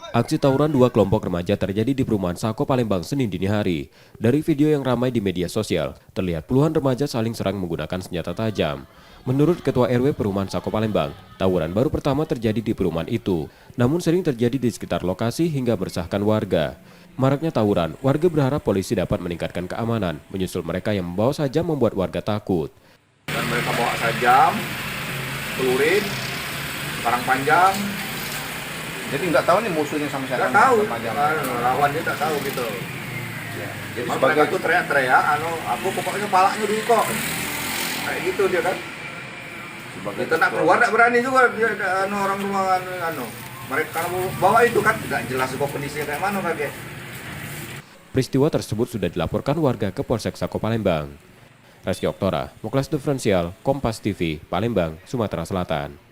Aksi tawuran dua kelompok remaja terjadi di perumahan Sako, Palembang, Senin dini hari. Dari video yang ramai di media sosial, terlihat puluhan remaja saling serang menggunakan senjata tajam. Menurut Ketua RW Perumahan Sako, Palembang, tawuran baru pertama terjadi di perumahan itu, namun sering terjadi di sekitar lokasi hingga meresahkan warga. Maraknya tawuran, warga berharap polisi dapat meningkatkan keamanan, menyusul mereka yang membawa sajam membuat warga takut. Dan mereka bawa sajam, pelurit, parang panjang. Jadi nggak tahu nih musuhnya sama siapa? Nggak tahu, Remaja. lawan dia tak tahu gitu. Ya. Jadi Cuma sebagai mereka tuh teriak-teriak, aku pokoknya palanya dulu kok. Kayak gitu dia kan. Kita nak keluar tak berani juga dia, orang rumah mereka karena bawa itu kan tidak jelas kok kondisinya kayak mana kakek. Peristiwa tersebut sudah dilaporkan warga ke Polsek Sako, Palembang. Reski Oktora, Muklas Diferensial, Kompas TV, Palembang, Sumatera Selatan.